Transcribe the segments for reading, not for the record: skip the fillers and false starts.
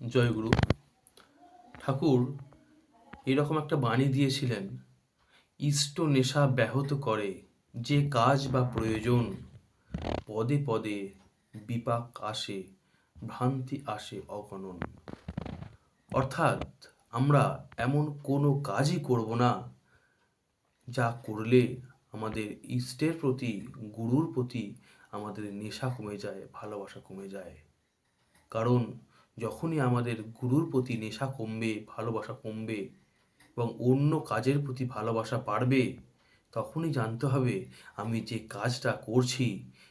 জয়গুরু। ঠাকুর এরকম একটা বাণী দিয়েছিলেন, ইষ্ট নেশা ব্যাহত করে যে কাজ বা প্রয়োজন, পদে পদে বিপাক আসে, ভ্রান্তি আসে অগণন। অর্থাৎ আমরা এমন কোনো কাজই করব না যা করলে আমাদের ইষ্টের প্রতি, গুরুর প্রতি আমাদের নেশা কমে যায়, ভালোবাসা কমে যায়। কারণ যখনই আমাদের গুরুর প্রতি নেশা কমবে, ভালোবাসা কমবে এবং অন্য কাজের প্রতি ভালোবাসা বাড়বে, তখনই জানতে হবে আমি যে কাজটা করছি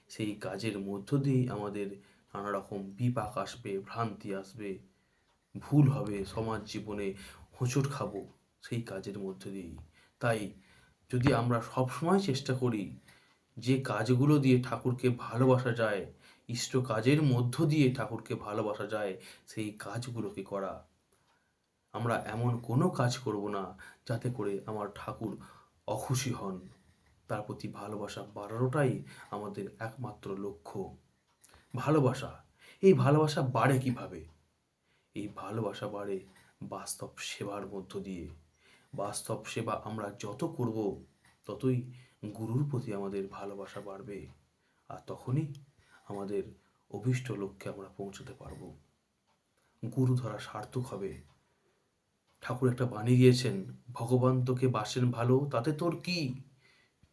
সেই কাজের মধ্য দিয়েই আমাদের নানা রকম বিপাক আসবে, ভ্রান্তি আসবে, ভুল হবে, সমাজ জীবনে হোঁচট খাবো সেই কাজের মধ্য দিয়েই। তাই যদি আমরা সবসময় চেষ্টা করি যে কাজগুলো দিয়ে ঠাকুরকে ভালোবাসা যায়, ইষ্ট কাজের মধ্য দিয়ে ঠাকুরকে ভালোবাসা যায়, সেই কাজগুলোকে করা। আমরা এমন কোনো কাজ করব না যাতে করে আমার ঠাকুর অখুশি হন। তার প্রতি ভালোবাসা বাড়ানোটাই আমাদের একমাত্র লক্ষ্য। ভালোবাসা, এই ভালোবাসা বাড়ে কিভাবে? এই ভালোবাসা বাড়ে বাস্তব সেবার মধ্য দিয়ে। বাস্তব সেবা আমরা যত করব ততই গুরুর প্রতি আমাদের ভালোবাসা বাড়বে, আর তখনই আমাদের অভীষ্ট লক্ষ্যে আমরা পৌঁছতে পারব। গুরু ধরা সার্থক হবে। ঠাকুর একটা বাণী দিয়েছেন, ভগবান তোকে বাসেন ভালো তাতে তোর কি,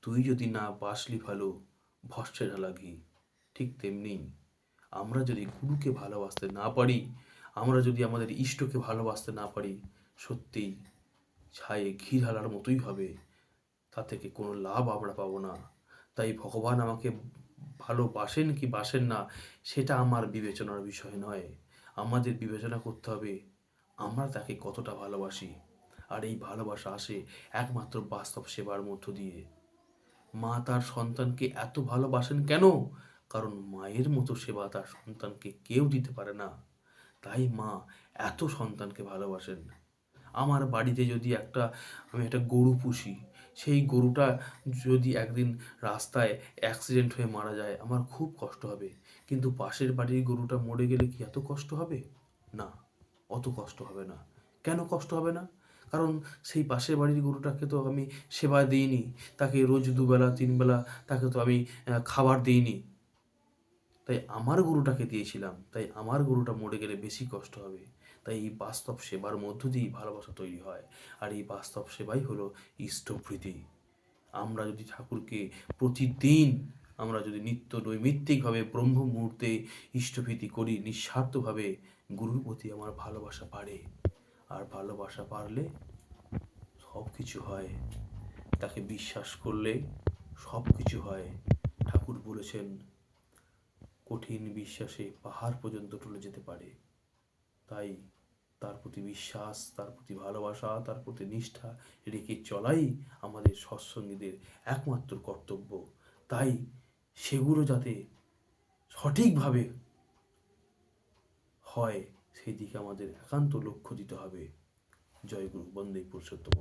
তুই যদি না বাসলি ভালো ভস্মে ঢালা ঘি। ঠিক তেমনি আমরা যদি গুরুকে ভালোবাসতে না পারি, আমরা যদি আমাদের ইষ্টকে ভালোবাসতে না পারি, সত্যিই ছায়ে ঘি ঢালার মতোই হবে, তা থেকে কোনো লাভ আমরা পাবো না। তাই ভগবান আমাকে ভালোবাসেন কি বাসেন না সেটা আমার বিবেচনার বিষয় নয়। আমাদের বিবেচনা করতে হবে আমরা তাকে কতটা ভালোবাসি। আর এই ভালোবাসা আসে একমাত্র বাস্তব সেবার মধ্য দিয়ে। মা তার সন্তানকে এত ভালোবাসেন কেন? কারণ মায়ের মতো সেবা তার সন্তানকে কেউ দিতে পারে না। তাই মা এত সন্তানকে ভালোবাসেন। আমার বাড়িতে যদি আমি একটা গরু পুষি, সেই গরুটা যদি একদিন রাস্তায় অ্যাক্সিডেন্ট হয়ে মারা যায়, আমার খুব কষ্ট হবে। কিন্তু পাশের বাড়ির গরুটা মরে গেলে কি এত কষ্ট হবে? না, অত কষ্ট হবে না। কেন কষ্ট হবে না? কারণ সেই পাশের বাড়ির গরুটাকে তো আমি সেবা দিইনি, তাকে রোজ দুবেলা তিনবেলা তাকে তো আমি খাবার দিইনি। তাই আমার গরুটাকে দিয়েছিলাম, তাই আমার গরুটা মরে গেলে বেশি কষ্ট হবে। তাই এই বাস্তব সেবার মধ্য দিয়েই ভালোবাসা তৈরি হয়। আর এই বাস্তব সেবাই হলো ইষ্টপ্রীতি। আমরা যদি ঠাকুরকে প্রতিদিন, আমরা যদি নিত্য নৈমিত্তিকভাবে ব্রহ্ম মুহূর্তে ইষ্টপ্রীতি করি, নিঃস্বার্থভাবে, গুরুর প্রতি আমার ভালোবাসা বাড়ে। আর ভালোবাসা বাড়লে সব কিছু হয়। তাকে বিশ্বাস করলে সব কিছু হয়। ঠাকুর বলেছেন, কঠিন বিশ্বাসে পাহাড় পর্যন্ত টলে যেতে পারে। তাই তার প্রতি বিশ্বাস, তার প্রতি ভালোবাসা, তার প্রতি নিষ্ঠা রেখে চলাই আমাদের সৎসঙ্গীদের একমাত্র কর্তব্য। তাই সেগুলো যাতে সঠিকভাবে হয় সেই দিকে আমাদের একান্ত লক্ষ্য দিতে হবে। জয় গুরু, বন্দে পুরুষোত্তম।